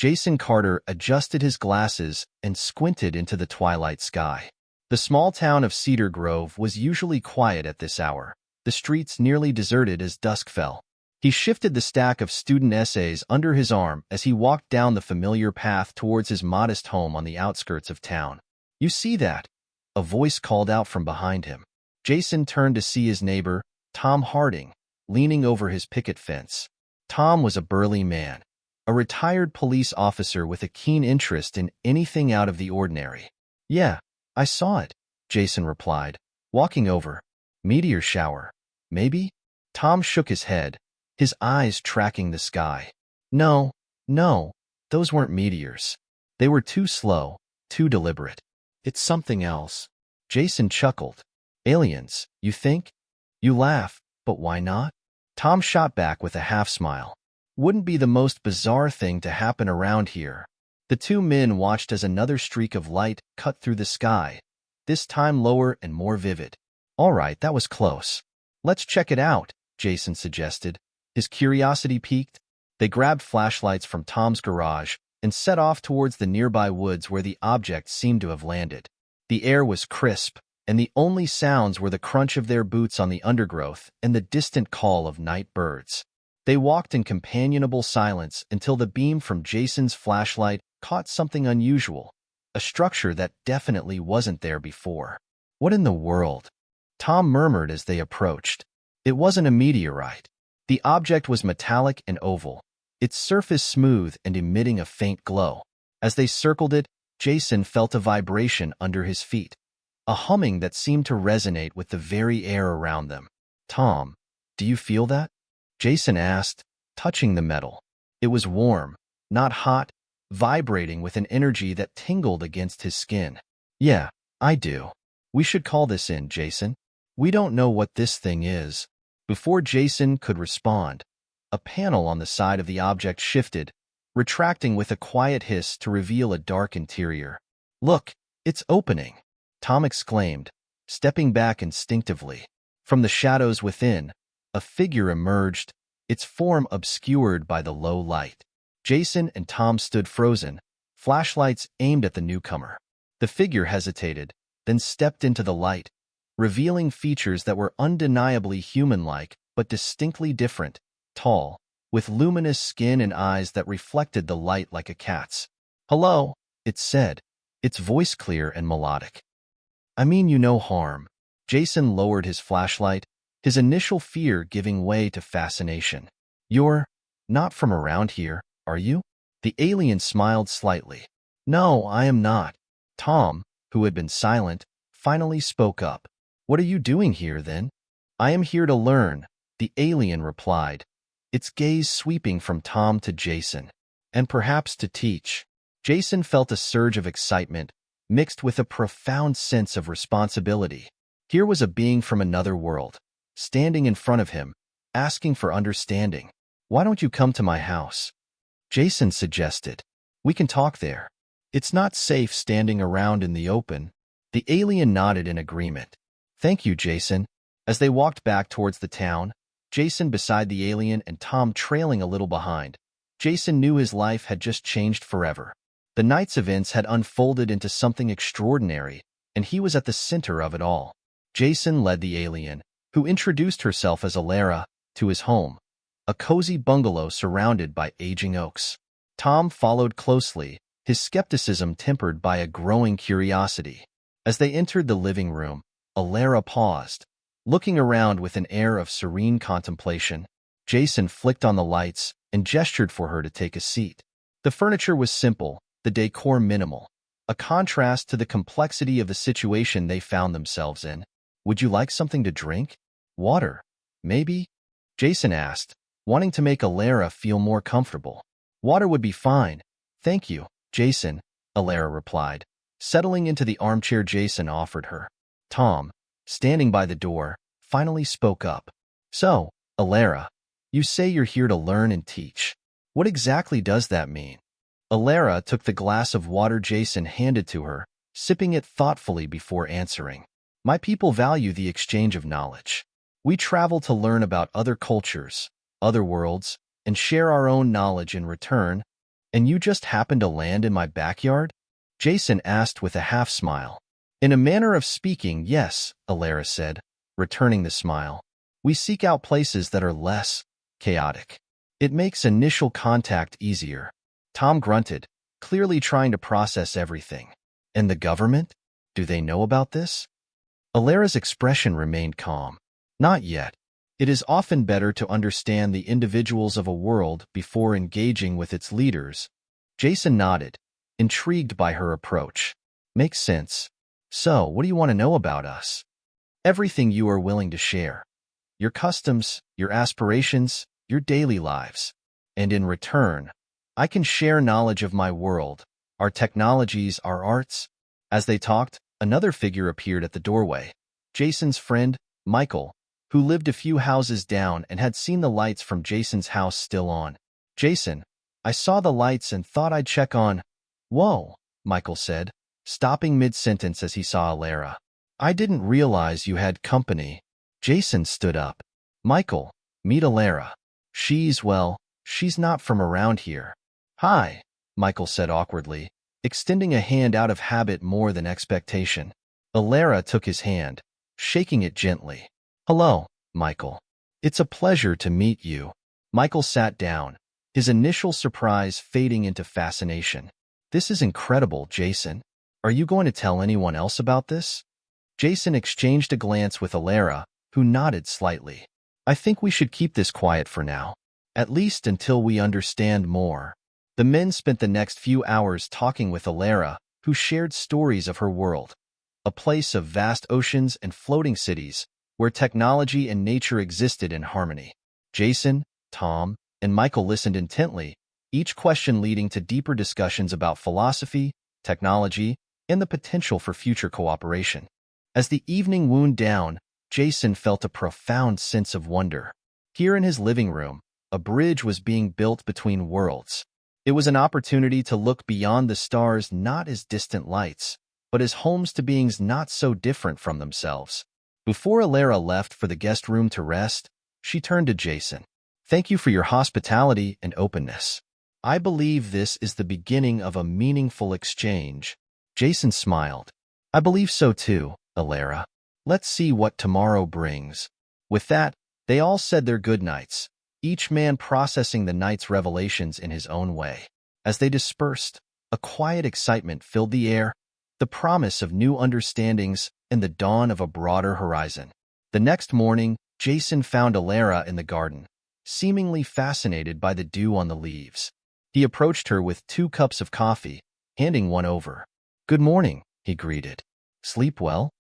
Jason Carter adjusted his glasses and squinted into the twilight sky. The small town of Cedar Grove was usually quiet at this hour, the streets nearly deserted as dusk fell. He shifted the stack of student essays under his arm as he walked down the familiar path towards his modest home on the outskirts of town. "You see that?" A voice called out from behind him. Jason turned to see his neighbor, Tom Harding, leaning over his picket fence. Tom was a burly man, a retired police officer with a keen interest in anything out of the ordinary. "Yeah, I saw it," Jason replied, walking over. "Meteor shower, maybe?" Tom shook his head, his eyes tracking the sky. No, those weren't meteors. They were too slow, too deliberate. "It's something else." Jason chuckled. "Aliens, you think?" "You laugh, but why not?" Tom shot back with a half-smile. "Wouldn't be the most bizarre thing to happen around here." The two men watched as another streak of light cut through the sky, this time lower and more vivid. "All right, that was close. Let's check it out," Jason suggested. His curiosity piqued. They grabbed flashlights from Tom's garage and set off towards the nearby woods where the object seemed to have landed. The air was crisp, and the only sounds were the crunch of their boots on the undergrowth and the distant call of night birds. They walked in companionable silence until the beam from Jason's flashlight caught something unusual, a structure that definitely wasn't there before. "What in the world?" Tom murmured as they approached. It wasn't a meteorite. The object was metallic and oval, its surface smooth and emitting a faint glow. As they circled it, Jason felt a vibration under his feet, a humming that seemed to resonate with the very air around them. "Tom, do you feel that?" Jason asked, touching the metal. It was warm, not hot, vibrating with an energy that tingled against his skin. "Yeah, I do. We should call this in, Jason. We don't know what this thing is." Before Jason could respond, a panel on the side of the object shifted, retracting with a quiet hiss to reveal a dark interior. "Look, it's opening!" Tom exclaimed, stepping back instinctively. From the shadows within, a figure emerged, its form obscured by the low light. Jason and Tom stood frozen, flashlights aimed at the newcomer. The figure hesitated, then stepped into the light, revealing features that were undeniably human-like but distinctly different, tall, with luminous skin and eyes that reflected the light like a cat's. "Hello," it said, its voice clear and melodic. "I mean you no harm." Jason lowered his flashlight, his initial fear giving way to fascination. "You're not from around here, are you?" The alien smiled slightly. "No, I am not." Tom, who had been silent, finally spoke up. "What are you doing here, then?" "I am here to learn," the alien replied, its gaze sweeping from Tom to Jason, "and perhaps to teach." Jason felt a surge of excitement, mixed with a profound sense of responsibility. Here was a being from another world, standing in front of him, asking for understanding. "Why don't you come to my house?" Jason suggested. "We can talk there. It's not safe standing around in the open." The alien nodded in agreement. "Thank you, Jason." As they walked back towards the town, Jason beside the alien and Tom trailing a little behind, Jason knew his life had just changed forever. The night's events had unfolded into something extraordinary, and he was at the center of it all. Jason led the alien, who introduced herself as Alara, to his home, a cozy bungalow surrounded by aging oaks. Tom followed closely, his skepticism tempered by a growing curiosity. As they entered the living room, Alara paused, looking around with an air of serene contemplation. Jason flicked on the lights and gestured for her to take a seat. The furniture was simple, the decor minimal, a contrast to the complexity of the situation they found themselves in. "Would you like something to drink? Water, maybe?" Jason asked, wanting to make Alara feel more comfortable. "Water would be fine, thank you, Jason," Alara replied, settling into the armchair Jason offered her. Tom, standing by the door, finally spoke up. "So, Alara, you say you're here to learn and teach. What exactly does that mean?" Alara took the glass of water Jason handed to her, sipping it thoughtfully before answering. "My people value the exchange of knowledge. We travel to learn about other cultures, other worlds, and share our own knowledge in return." And you just happened to land in my backyard? Jason asked with a half-smile. In a manner of speaking, yes, Alara said, returning the smile. We seek out places that are less chaotic. It makes initial contact easier. Tom grunted, clearly trying to process everything. And the government? Do they know about this? Alara's expression remained calm. Not yet. It is often better to understand the individuals of a world before engaging with its leaders. Jason nodded, intrigued by her approach. Makes sense. So, what do you want to know about us? Everything you are willing to share. Your customs, your aspirations, your daily lives. And in return, I can share knowledge of my world, our technologies, our arts. As they talked, another figure appeared at the doorway. Jason's friend, Michael, who lived a few houses down and had seen the lights from Jason's house still on. Jason, I saw the lights and thought I'd check on. Whoa, Michael said, stopping mid-sentence as he saw Alara. I didn't realize you had company. Jason stood up. Michael, meet Alara. She's not from around here. Hi, Michael said awkwardly, extending a hand out of habit more than expectation. Alara took his hand, shaking it gently. Hello, Michael. It's a pleasure to meet you. Michael sat down, his initial surprise fading into fascination. This is incredible, Jason. Are you going to tell anyone else about this? Jason exchanged a glance with Alara, who nodded slightly. I think we should keep this quiet for now, at least until we understand more. The men spent the next few hours talking with Alara, who shared stories of her world, a place of vast oceans and floating cities, where technology and nature existed in harmony. Jason, Tom, and Michael listened intently, each question leading to deeper discussions about philosophy, technology, and the potential for future cooperation. As the evening wound down, Jason felt a profound sense of wonder. Here in his living room, a bridge was being built between worlds. It was an opportunity to look beyond the stars not as distant lights, but as homes to beings not so different from themselves. Before Alara left for the guest room to rest, she turned to Jason. Thank you for your hospitality and openness. I believe this is the beginning of a meaningful exchange. Jason smiled. I believe so too, Alara. Let's see what tomorrow brings. With that, they all said their goodnights, each man processing the night's revelations in his own way. As they dispersed, a quiet excitement filled the air, the promise of new understandings and the dawn of a broader horizon. The next morning, Jason found Alara in the garden, seemingly fascinated by the dew on the leaves. He approached her with 2 cups of coffee, handing one over. Good morning, he greeted. Sleep well?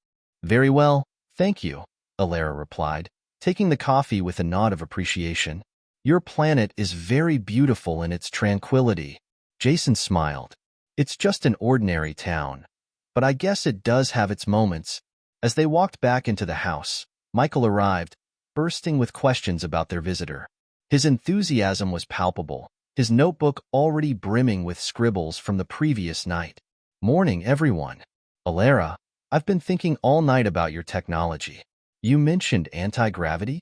Very well, thank you, Alara replied, taking the coffee with a nod of appreciation. Your planet is very beautiful in its tranquility. Jason smiled. It's just an ordinary town, but I guess it does have its moments. As they walked back into the house, Michael arrived, bursting with questions about their visitor. His enthusiasm was palpable, his notebook already brimming with scribbles from the previous night. Morning, everyone. Alara, I've been thinking all night about your technology. You mentioned anti-gravity?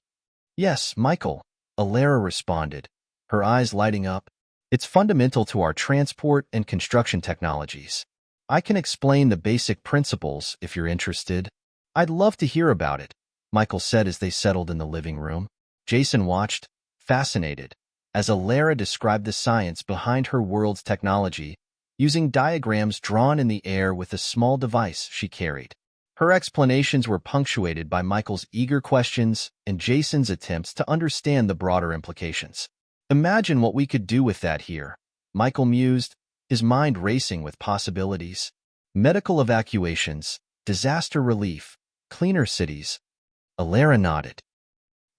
Yes, Michael, Alara responded, her eyes lighting up. It's fundamental to our transport and construction technologies. I can explain the basic principles if you're interested. I'd love to hear about it, Michael said as they settled in the living room. Jason watched, fascinated, as Alara described the science behind her world's technology, using diagrams drawn in the air with a small device she carried. Her explanations were punctuated by Michael's eager questions and Jason's attempts to understand the broader implications. Imagine what we could do with that here, Michael mused, his mind racing with possibilities. Medical evacuations, disaster relief, cleaner cities. Alara nodded.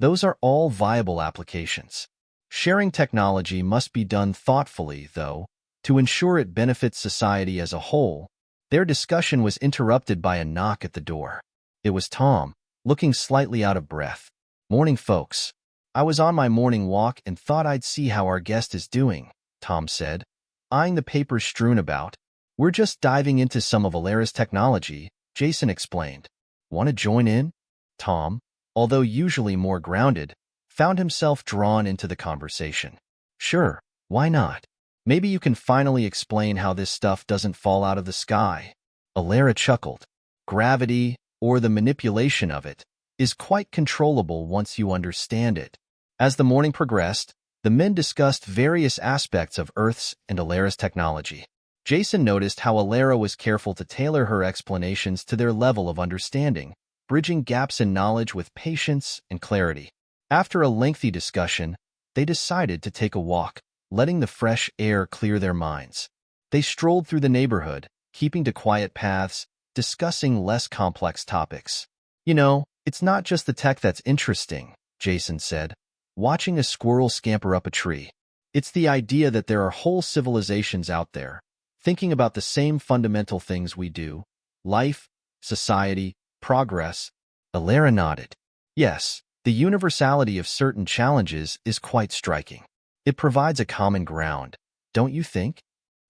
Those are all viable applications. Sharing technology must be done thoughtfully, though, to ensure it benefits society as a whole. Their discussion was interrupted by a knock at the door. It was Tom, looking slightly out of breath. Morning, folks. I was on my morning walk and thought I'd see how our guest is doing, Tom said, eyeing the papers strewn about. We're just diving into some of Alara's technology, Jason explained. Want to join in? Tom, although usually more grounded, found himself drawn into the conversation. Sure, why not? Maybe you can finally explain how this stuff doesn't fall out of the sky. Alara chuckled. Gravity, or the manipulation of it, is quite controllable once you understand it. As the morning progressed, the men discussed various aspects of Earth's and Alara's technology. Jason noticed how Alara was careful to tailor her explanations to their level of understanding, bridging gaps in knowledge with patience and clarity. After a lengthy discussion, they decided to take a walk, letting the fresh air clear their minds. They strolled through the neighborhood, keeping to quiet paths, discussing less complex topics. You know, it's not just the tech that's interesting, Jason said, watching a squirrel scamper up a tree. It's the idea that there are whole civilizations out there, thinking about the same fundamental things we do: life, society, progress. Alara nodded. Yes, the universality of certain challenges is quite striking. It provides a common ground, don't you think?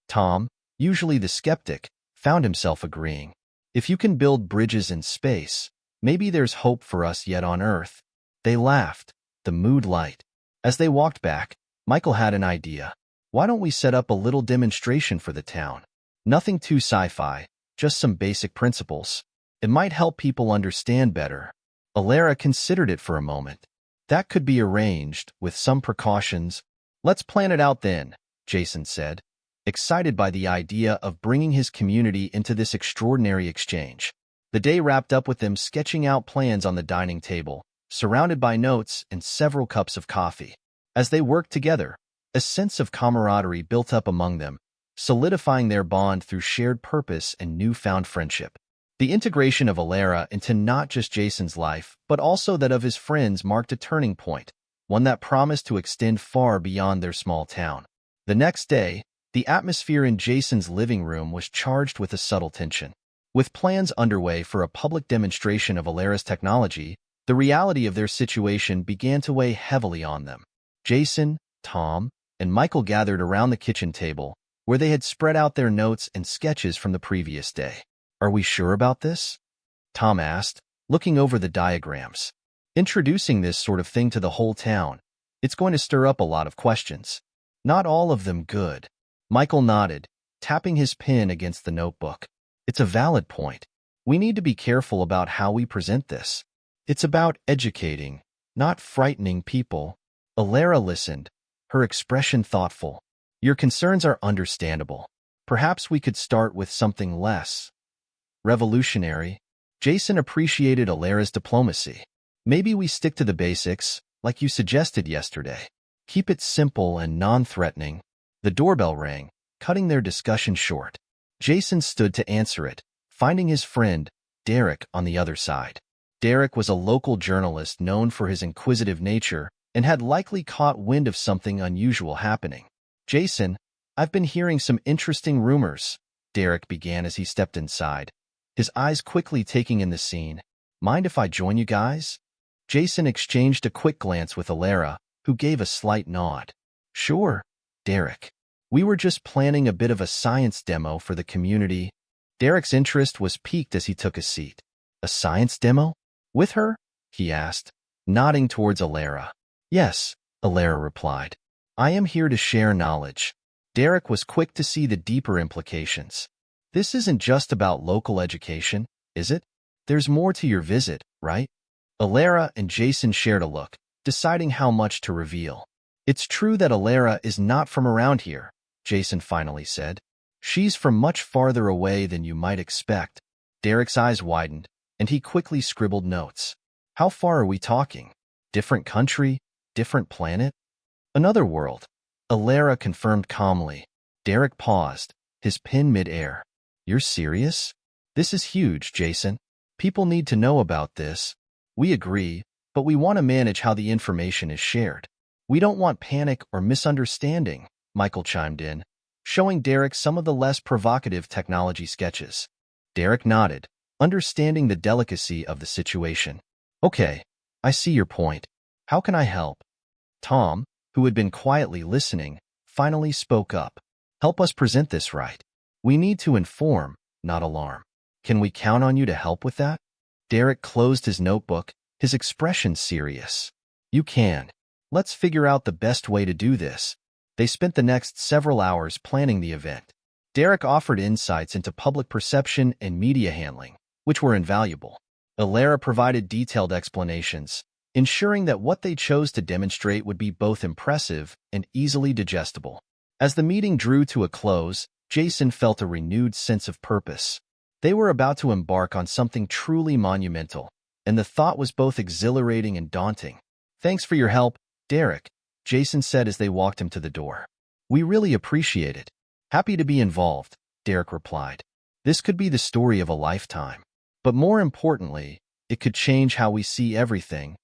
Tom, usually the skeptic, found himself agreeing. If you can build bridges in space, maybe there's hope for us yet on Earth. They laughed, the mood light. As they walked back, Michael had an idea. Why don't we set up a little demonstration for the town? Nothing too sci-fi, just some basic principles. It might help people understand better. Alara considered it for a moment. That could be arranged, with some precautions. Let's plan it out then, Jason said, excited by the idea of bringing his community into this extraordinary exchange. The day wrapped up with them sketching out plans on the dining table, surrounded by notes and several cups of coffee. As they worked together, a sense of camaraderie built up among them, solidifying their bond through shared purpose and newfound friendship. The integration of Alara into not just Jason's life, but also that of his friends marked a turning point, one that promised to extend far beyond their small town. The next day, the atmosphere in Jason's living room was charged with a subtle tension. With plans underway for a public demonstration of Alara's technology, the reality of their situation began to weigh heavily on them. Jason, Tom, and Michael gathered around the kitchen table, where they had spread out their notes and sketches from the previous day. Are we sure about this? Tom asked, looking over the diagrams. Introducing this sort of thing to the whole town, it's going to stir up a lot of questions. Not all of them good. Michael nodded, tapping his pen against the notebook. It's a valid point. We need to be careful about how we present this. It's about educating, not frightening people. Alara listened, her expression thoughtful. Your concerns are understandable. Perhaps we could start with something less revolutionary. Jason appreciated Alara's diplomacy. Maybe we stick to the basics, like you suggested yesterday. Keep it simple and non-threatening. The doorbell rang, cutting their discussion short. Jason stood to answer it, finding his friend, Derek, on the other side. Derek was a local journalist known for his inquisitive nature and had likely caught wind of something unusual happening. Jason, I've been hearing some interesting rumors, Derek began as he stepped inside, his eyes quickly taking in the scene. Mind if I join you guys? Jason exchanged a quick glance with Alara, who gave a slight nod. Sure, Derek. We were just planning a bit of a science demo for the community. Derek's interest was piqued as he took a seat. A science demo? With her? He asked, nodding towards Alara. Yes, Alara replied. I am here to share knowledge. Derek was quick to see the deeper implications. This isn't just about local education, is it? There's more to your visit, right? Alara and Jason shared a look, deciding how much to reveal. It's true that Alara is not from around here, Jason finally said. She's from much farther away than you might expect. Derek's eyes widened, and he quickly scribbled notes. How far are we talking? Different country? Different planet? Another world. Alara confirmed calmly. Derek paused, his pen mid-air. You're serious? This is huge, Jason. People need to know about this. We agree, but we want to manage how the information is shared. We don't want panic or misunderstanding, Michael chimed in, showing Derek some of the less provocative technology sketches. Derek nodded, understanding the delicacy of the situation. Okay, I see your point. How can I help? Tom, who had been quietly listening, finally spoke up. Help us present this right. We need to inform, not alarm. Can we count on you to help with that? Derek closed his notebook, his expression serious. You can. Let's figure out the best way to do this. They spent the next several hours planning the event. Derek offered insights into public perception and media handling, which were invaluable. Alara provided detailed explanations, ensuring that what they chose to demonstrate would be both impressive and easily digestible. As the meeting drew to a close, Jason felt a renewed sense of purpose. They were about to embark on something truly monumental, and the thought was both exhilarating and daunting. "Thanks for your help, Derek," Jason said as they walked him to the door. "We really appreciate it." "Happy to be involved," Derek replied. "This could be the story of a lifetime. But more importantly, it could change how we see everything."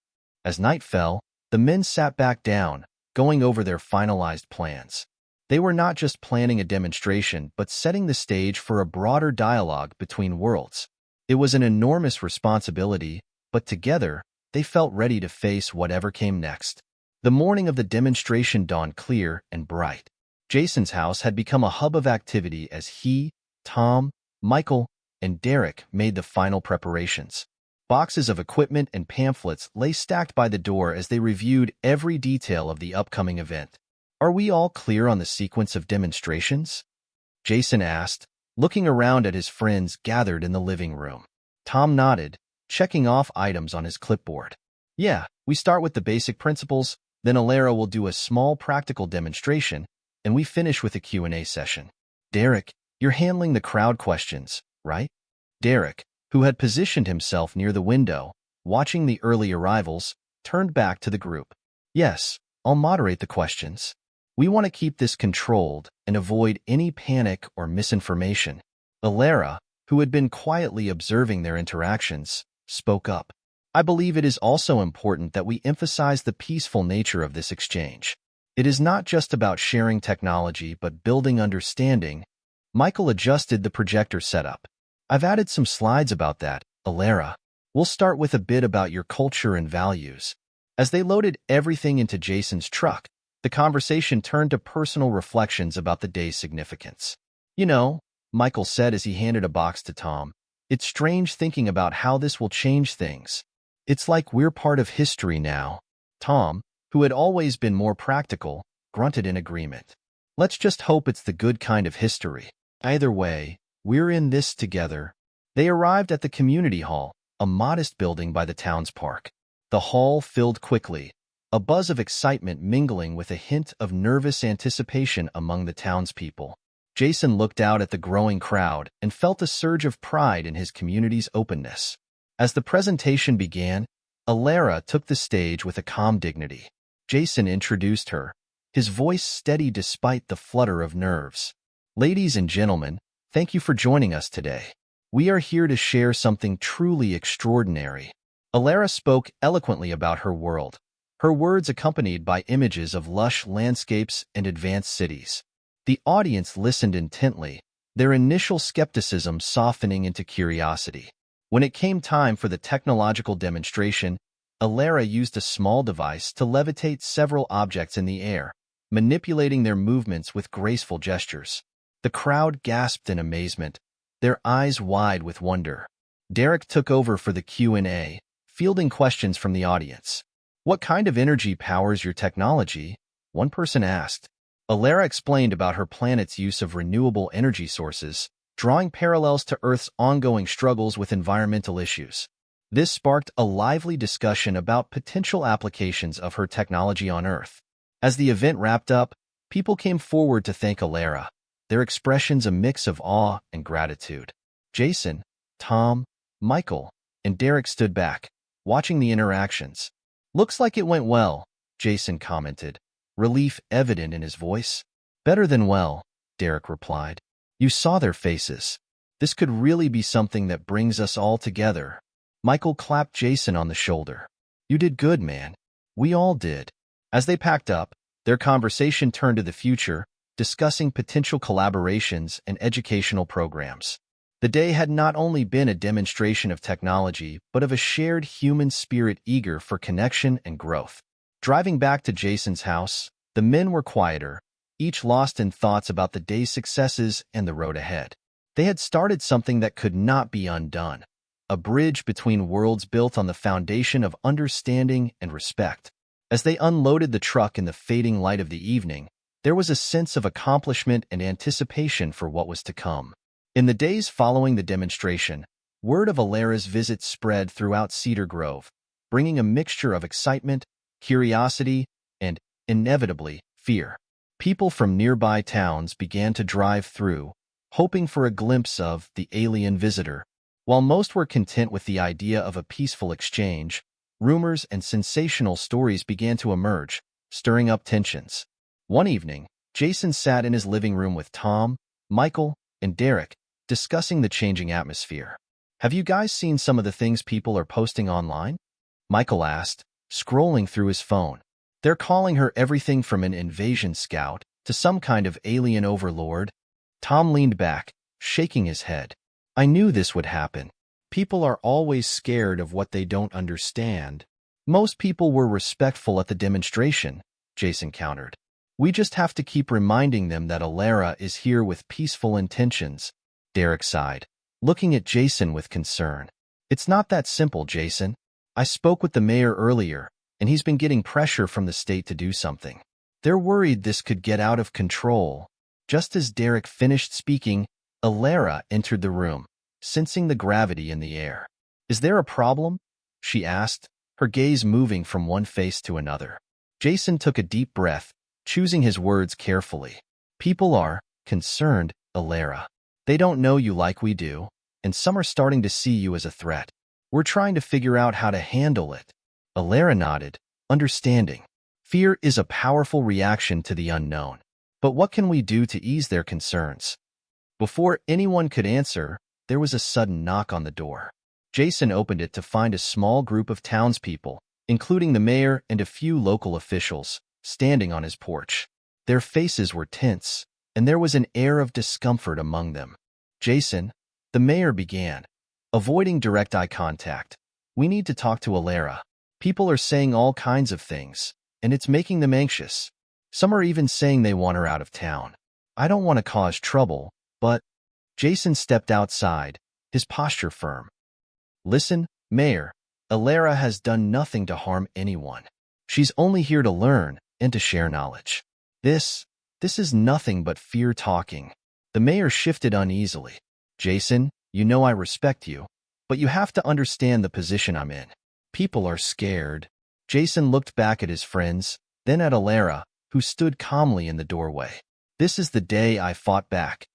As night fell, the men sat back down, going over their finalized plans. They were not just planning a demonstration, but setting the stage for a broader dialogue between worlds. It was an enormous responsibility, but together, they felt ready to face whatever came next. The morning of the demonstration dawned clear and bright. Jason's house had become a hub of activity as he, Tom, Michael, and Derek made the final preparations. Boxes of equipment and pamphlets lay stacked by the door as they reviewed every detail of the upcoming event. "Are we all clear on the sequence of demonstrations?" Jason asked, looking around at his friends gathered in the living room. Tom nodded, checking off items on his clipboard. "Yeah, we start with the basic principles, then Alara will do a small practical demonstration, and we finish with a Q&A session." "Derek, you're handling the crowd questions, right?" Derek, who had positioned himself near the window, watching the early arrivals, turned back to the group. "Yes, I'll moderate the questions. We want to keep this controlled and avoid any panic or misinformation." Alara, who had been quietly observing their interactions, spoke up. "I believe it is also important that we emphasize the peaceful nature of this exchange. It is not just about sharing technology but building understanding." Michael adjusted the projector setup. "I've added some slides about that, Alara. We'll start with a bit about your culture and values." As they loaded everything into Jason's truck, the conversation turned to personal reflections about the day's significance. "You know," Michael said as he handed a box to Tom, "it's strange thinking about how this will change things. It's like we're part of history now." Tom, who had always been more practical, grunted in agreement. "Let's just hope it's the good kind of history. Either way, we're in this together." They arrived at the community hall, a modest building by the town's park. The hall filled quickly, a buzz of excitement mingling with a hint of nervous anticipation among the townspeople. Jason looked out at the growing crowd and felt a surge of pride in his community's openness. As the presentation began, Alara took the stage with a calm dignity. Jason introduced her, his voice steady despite the flutter of nerves. "Ladies and gentlemen, thank you for joining us today. We are here to share something truly extraordinary." Alara spoke eloquently about her world, her words accompanied by images of lush landscapes and advanced cities. The audience listened intently, their initial skepticism softening into curiosity. When it came time for the technological demonstration, Alara used a small device to levitate several objects in the air, manipulating their movements with graceful gestures. The crowd gasped in amazement, their eyes wide with wonder. Derek took over for the Q&A, fielding questions from the audience. "What kind of energy powers your technology?" one person asked. Alara explained about her planet's use of renewable energy sources, drawing parallels to Earth's ongoing struggles with environmental issues. This sparked a lively discussion about potential applications of her technology on Earth. As the event wrapped up, people came forward to thank Alara, their expressions a mix of awe and gratitude. Jason, Tom, Michael, and Derek stood back, watching the interactions. "Looks like it went well," Jason commented, relief evident in his voice. "Better than well," Derek replied. "You saw their faces. This could really be something that brings us all together." Michael clapped Jason on the shoulder. "You did good, man. We all did." As they packed up, their conversation turned to the future, discussing potential collaborations and educational programs. The day had not only been a demonstration of technology, but of a shared human spirit eager for connection and growth. Driving back to Jason's house, the men were quieter, each lost in thoughts about the day's successes and the road ahead. They had started something that could not be undone, a bridge between worlds built on the foundation of understanding and respect. As they unloaded the truck in the fading light of the evening, There was a sense of accomplishment and anticipation for what was to come. In the days following the demonstration, word of Alara's visit spread throughout Cedar Grove, bringing a mixture of excitement, curiosity, and, inevitably, fear. People from nearby towns began to drive through, hoping for a glimpse of the alien visitor. While most were content with the idea of a peaceful exchange, rumors and sensational stories began to emerge, stirring up tensions. One evening, Jason sat in his living room with Tom, Michael, and Derek, discussing the changing atmosphere. "Have you guys seen some of the things people are posting online?" Michael asked, scrolling through his phone. "They're calling her everything from an invasion scout to some kind of alien overlord." Tom leaned back, shaking his head. "I knew this would happen. People are always scared of what they don't understand." "Most people were respectful at the demonstration," Jason countered. "We just have to keep reminding them that Alara is here with peaceful intentions." Derek sighed, looking at Jason with concern. "It's not that simple, Jason. I spoke with the mayor earlier, and he's been getting pressure from the state to do something. They're worried this could get out of control." Just as Derek finished speaking, Alara entered the room, sensing the gravity in the air. "Is there a problem?" she asked, her gaze moving from one face to another. Jason took a deep breath, choosing his words carefully. "People are concerned, Alara. They don't know you like we do, and some are starting to see you as a threat. We're trying to figure out how to handle it." Alara nodded, understanding. Fear is a powerful reaction to the unknown. But what can we do to ease their concerns? Before anyone could answer, there was a sudden knock on the door. Jason opened it to find a small group of townspeople, including the mayor and a few local officials, standing on his porch. Their faces were tense, and there was an air of discomfort among them. "Jason," the mayor began, avoiding direct eye contact, "we need to talk to Alara. People are saying all kinds of things, and it's making them anxious. Some are even saying they want her out of town. I don't want to cause trouble, but—" Jason stepped outside, his posture firm. "Listen, Mayor, Alara has done nothing to harm anyone. She's only here to learn and to share knowledge. This is nothing but fear talking." The mayor shifted uneasily. "Jason, you know I respect you, but you have to understand the position I'm in. People are scared." Jason looked back at his friends, then at Alara, who stood calmly in the doorway. "This is the day I fought back.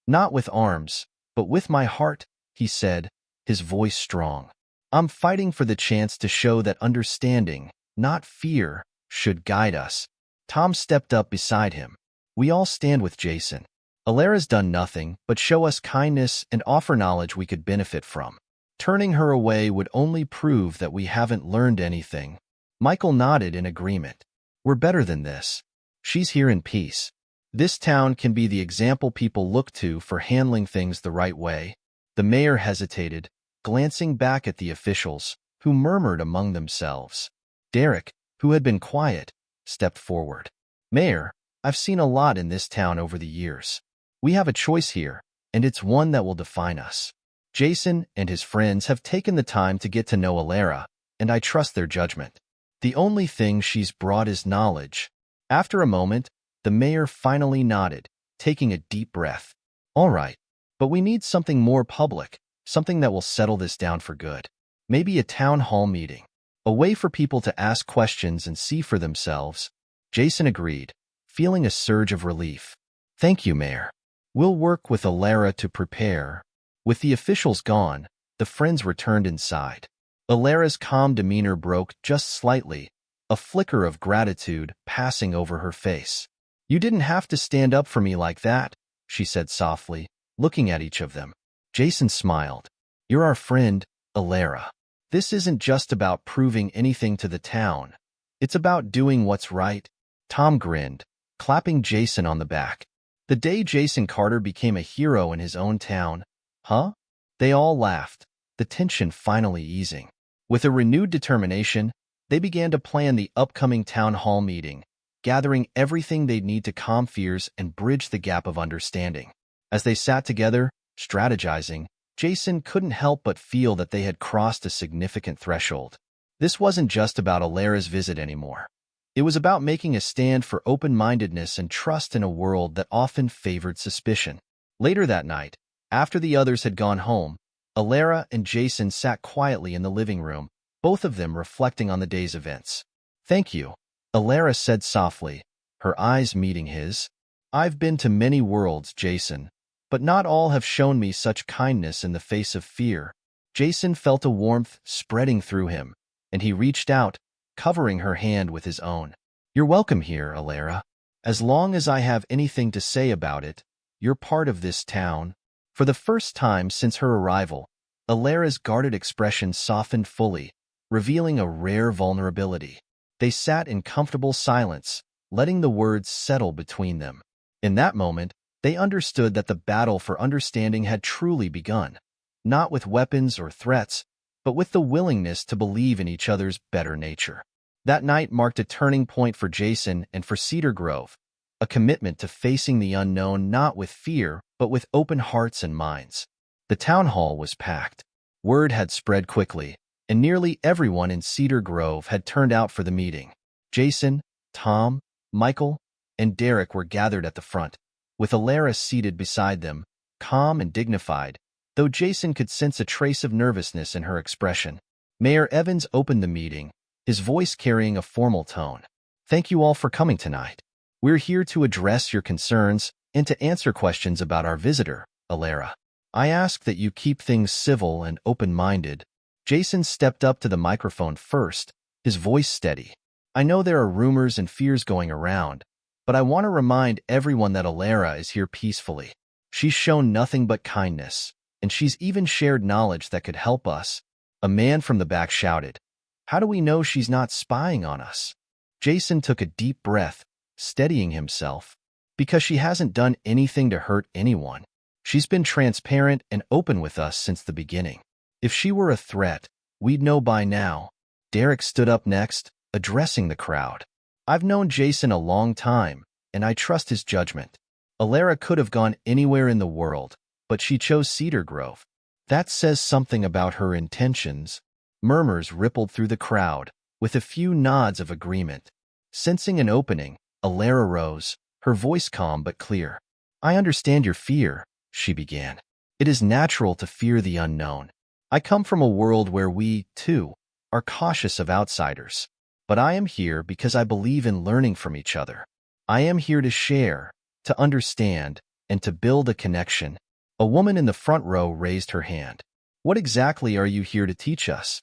Not with arms, but with my heart," he said, his voice strong. "I'm fighting for the chance to show that understanding, not fear, should guide us." Tom stepped up beside him. "We all stand with Jason. Alara's done nothing but show us kindness and offer knowledge we could benefit from. Turning her away would only prove that we haven't learned anything." Michael nodded in agreement. "We're better than this. She's here in peace. This town can be the example people look to for handling things the right way." The mayor hesitated, glancing back at the officials, who murmured among themselves. Derek, who had been quiet, stepped forward. "Mayor, I've seen a lot in this town over the years. We have a choice here, and it's one that will define us. Jason and his friends have taken the time to get to know Alara, and I trust their judgment. The only thing she's brought is knowledge." After a moment, the mayor finally nodded, taking a deep breath. "All right, but we need something more public, something that will settle this down for good. Maybe a town hall meeting. A way for people to ask questions and see for themselves." Jason agreed, feeling a surge of relief. "Thank you, Mayor. We'll work with Alara to prepare." With the officials gone, the friends returned inside. Alara's calm demeanor broke just slightly, a flicker of gratitude passing over her face. "You didn't have to stand up for me like that," she said softly, looking at each of them. Jason smiled. "You're our friend, Alara. This isn't just about proving anything to the town. It's about doing what's right." Tom grinned, clapping Jason on the back. The day Jason Carter became a hero in his own town. "Huh?" They all laughed, the tension finally easing. With a renewed determination, they began to plan the upcoming town hall meeting, gathering everything they'd need to calm fears and bridge the gap of understanding. As they sat together, strategizing, Jason couldn't help but feel that they had crossed a significant threshold. This wasn't just about Alara's visit anymore. It was about making a stand for open-mindedness and trust in a world that often favored suspicion. Later that night, after the others had gone home, Alara and Jason sat quietly in the living room, both of them reflecting on the day's events. "Thank you," Alara said softly, her eyes meeting his. "I've been to many worlds, Jason, but not all have shown me such kindness in the face of fear." Jason felt a warmth spreading through him, and he reached out, covering her hand with his own. "You're welcome here, Alara. As long as I have anything to say about it, you're part of this town." For the first time since her arrival, Alara's guarded expression softened fully, revealing a rare vulnerability. They sat in comfortable silence, letting the words settle between them. In that moment, they understood that the battle for understanding had truly begun, not with weapons or threats, but with the willingness to believe in each other's better nature. That night marked a turning point for Jason and for Cedar Grove, a commitment to facing the unknown not with fear, but with open hearts and minds. The town hall was packed. Word had spread quickly, and nearly everyone in Cedar Grove had turned out for the meeting. Jason, Tom, Michael, and Derek were gathered at the front, with Alara seated beside them, calm and dignified, though Jason could sense a trace of nervousness in her expression. Mayor Evans opened the meeting, his voice carrying a formal tone. "Thank you all for coming tonight. We're here to address your concerns and to answer questions about our visitor, Alara. I ask that you keep things civil and open-minded." Jason stepped up to the microphone first, his voice steady. "I know there are rumors and fears going around, but I want to remind everyone that Alara is here peacefully. She's shown nothing but kindness, and she's even shared knowledge that could help us." A man from the back shouted, "How do we know she's not spying on us?" Jason took a deep breath, steadying himself. "Because she hasn't done anything to hurt anyone. She's been transparent and open with us since the beginning. If she were a threat, we'd know by now." Derek stood up next, addressing the crowd. "I've known Jason a long time, and I trust his judgment. Alara could have gone anywhere in the world, but she chose Cedar Grove. That says something about her intentions." Murmurs rippled through the crowd, with a few nods of agreement. Sensing an opening, Alara rose, her voice calm but clear. "I understand your fear," she began. "It is natural to fear the unknown. I come from a world where we, too, are cautious of outsiders. But I am here because I believe in learning from each other. I am here to share, to understand, and to build a connection." A woman in the front row raised her hand. "What exactly are you here to teach us?"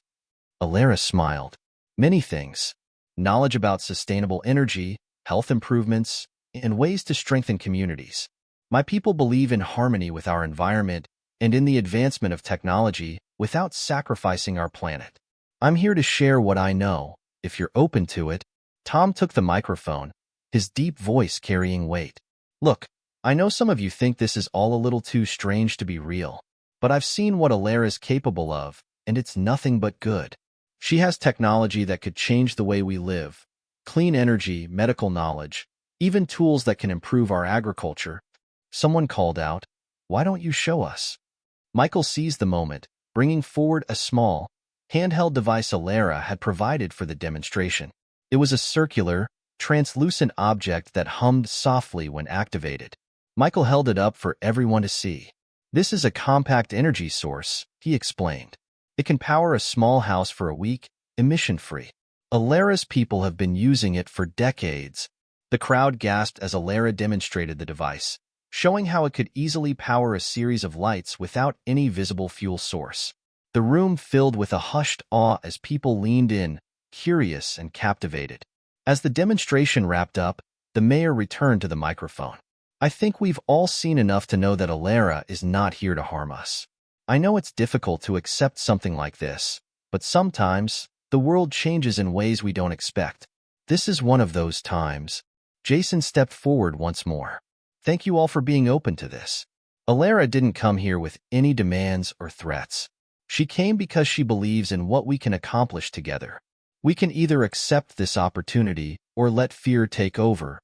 Alara smiled. "Many things. Knowledge about sustainable energy, health improvements, and ways to strengthen communities. My people believe in harmony with our environment and in the advancement of technology without sacrificing our planet. I'm here to share what I know, if you're open to it." Tom took the microphone, his deep voice carrying weight. "Look, I know some of you think this is all a little too strange to be real, but I've seen what Alara is capable of, and it's nothing but good. She has technology that could change the way we live, clean energy, medical knowledge, even tools that can improve our agriculture." Someone called out, "Why don't you show us?" Michael seized the moment, bringing forward a small, handheld device Alara had provided for the demonstration. It was a circular, translucent object that hummed softly when activated. Michael held it up for everyone to see. "This is a compact energy source," he explained. "It can power a small house for a week, emission-free. Alara's people have been using it for decades." The crowd gasped as Alara demonstrated the device, showing how it could easily power a series of lights without any visible fuel source. The room filled with a hushed awe as people leaned in, curious and captivated. As the demonstration wrapped up, the mayor returned to the microphone. "I think we've all seen enough to know that Alara is not here to harm us. I know it's difficult to accept something like this, but sometimes the world changes in ways we don't expect. This is one of those times." Jason stepped forward once more. "Thank you all for being open to this. Alara didn't come here with any demands or threats. She came because she believes in what we can accomplish together. We can either accept this opportunity or let fear take over."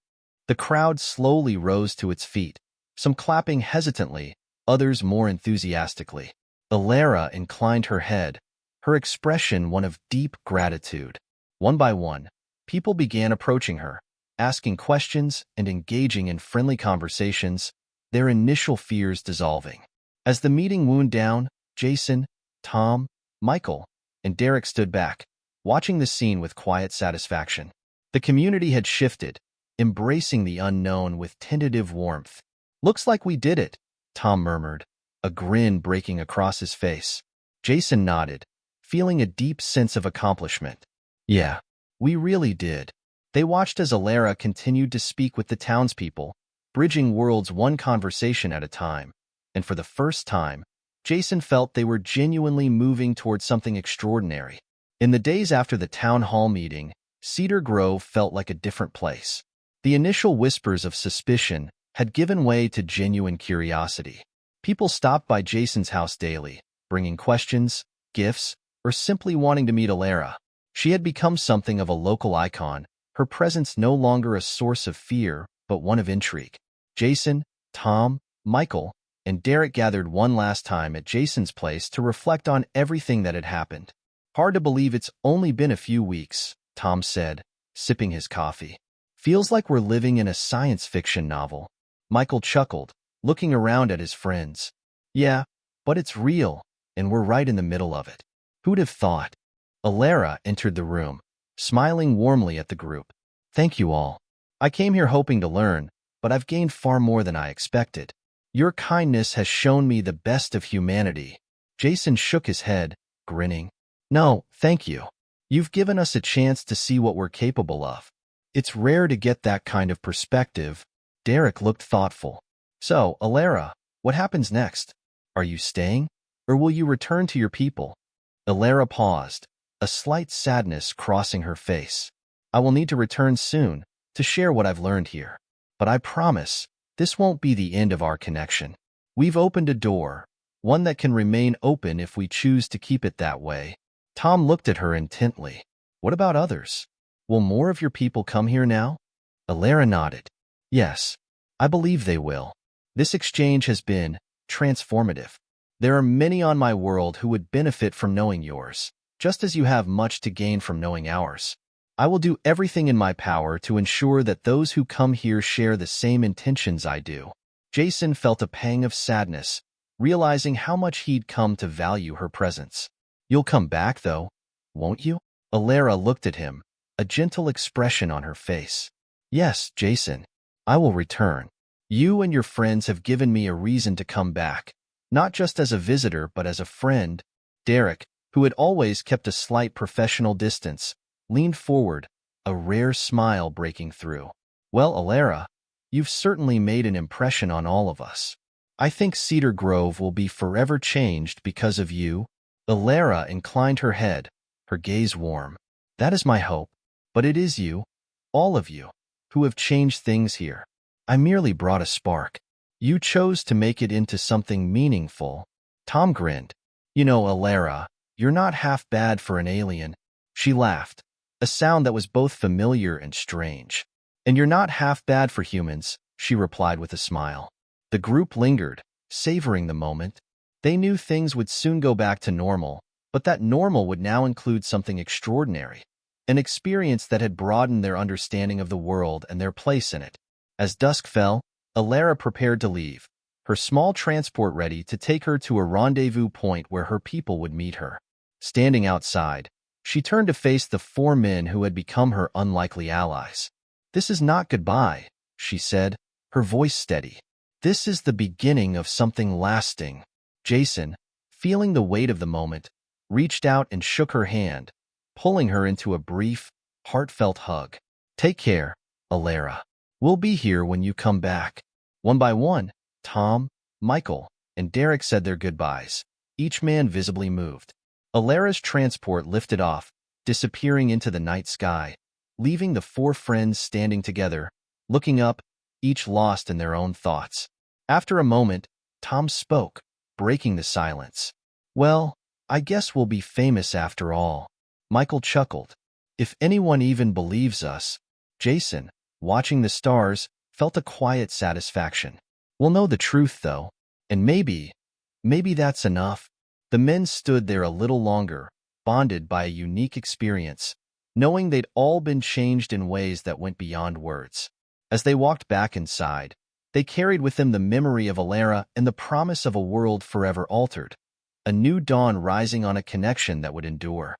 The crowd slowly rose to its feet, some clapping hesitantly, others more enthusiastically. Alara inclined her head, her expression one of deep gratitude. One by one, People began approaching her, asking questions and engaging in friendly conversations, their initial fears dissolving. As the meeting wound down, Jason, Tom, Michael, and Derek stood back, watching the scene with quiet satisfaction. The community had shifted, embracing the unknown with tentative warmth. "Looks like we did it," Tom murmured, a grin breaking across his face. Jason nodded, feeling a deep sense of accomplishment. "Yeah, we really did." They watched as Alara continued to speak with the townspeople, bridging worlds one conversation at a time, and for the first time, Jason felt they were genuinely moving towards something extraordinary. In the days after the town hall meeting, Cedar Grove felt like a different place. The initial whispers of suspicion had given way to genuine curiosity. People stopped by Jason's house daily, bringing questions, gifts, or simply wanting to meet Alara. She had become something of a local icon, her presence no longer a source of fear, but one of intrigue. Jason, Tom, Michael, and Derek gathered one last time at Jason's place to reflect on everything that had happened. "Hard to believe it's only been a few weeks," Tom said, sipping his coffee. "Feels like we're living in a science fiction novel." Michael chuckled, looking around at his friends. "Yeah, but it's real, and we're right in the middle of it. Who'd have thought?" Alara entered the room, smiling warmly at the group. "Thank you all. I came here hoping to learn, but I've gained far more than I expected. Your kindness has shown me the best of humanity." Jason shook his head, grinning. "No, thank you. You've given us a chance to see what we're capable of. It's rare to get that kind of perspective." Derek looked thoughtful. "So, Alara, what happens next? Are you staying, or will you return to your people?" Alara paused, a slight sadness crossing her face. "I will need to return soon to share what I've learned here. But I promise, this won't be the end of our connection. We've opened a door, one that can remain open if we choose to keep it that way." Tom looked at her intently. "What about others? Will more of your people come here now?" Alara nodded. "Yes, I believe they will. This exchange has been transformative. There are many on my world who would benefit from knowing yours, just as you have much to gain from knowing ours. I will do everything in my power to ensure that those who come here share the same intentions I do." Jason felt a pang of sadness, realizing how much he'd come to value her presence. "You'll come back, though, won't you?" Alara looked at him, a gentle expression on her face. "Yes, Jason, I will return. You and your friends have given me a reason to come back, not just as a visitor but as a friend." Derek, who had always kept a slight professional distance, leaned forward, a rare smile breaking through. "Well, Alara, you've certainly made an impression on all of us. I think Cedar Grove will be forever changed because of you." Alara inclined her head, her gaze warm. "That is my hope, but it is you, all of you, who have changed things here. I merely brought a spark. You chose to make it into something meaningful." Tom grinned. "You know, Alara, you're not half bad for an alien." She laughed, a sound that was both familiar and strange. "And you're not half bad for humans," she replied with a smile. The group lingered, savoring the moment. They knew things would soon go back to normal, but that normal would now include something extraordinary, an experience that had broadened their understanding of the world and their place in it. As dusk fell, Alara prepared to leave, her small transport ready to take her to a rendezvous point where her people would meet her. Standing outside, she turned to face the four men who had become her unlikely allies. "This is not goodbye," she said, her voice steady. "This is the beginning of something lasting." Jason, feeling the weight of the moment, reached out and shook her hand, pulling her into a brief, heartfelt hug. "Take care, Alara. We'll be here when you come back." One by one, Tom, Michael, and Derek said their goodbyes, each man visibly moved. Alara's transport lifted off, disappearing into the night sky, leaving the four friends standing together, looking up, each lost in their own thoughts. After a moment, Tom spoke, breaking the silence. "Well, I guess we'll be famous after all." Michael chuckled. "If anyone even believes us." Jason, watching the stars, felt a quiet satisfaction. "We'll know the truth, though, and maybe that's enough." The men stood there a little longer, bonded by a unique experience, knowing they'd all been changed in ways that went beyond words. As they walked back inside, they carried with them the memory of Alara and the promise of a world forever altered, a new dawn rising on a connection that would endure.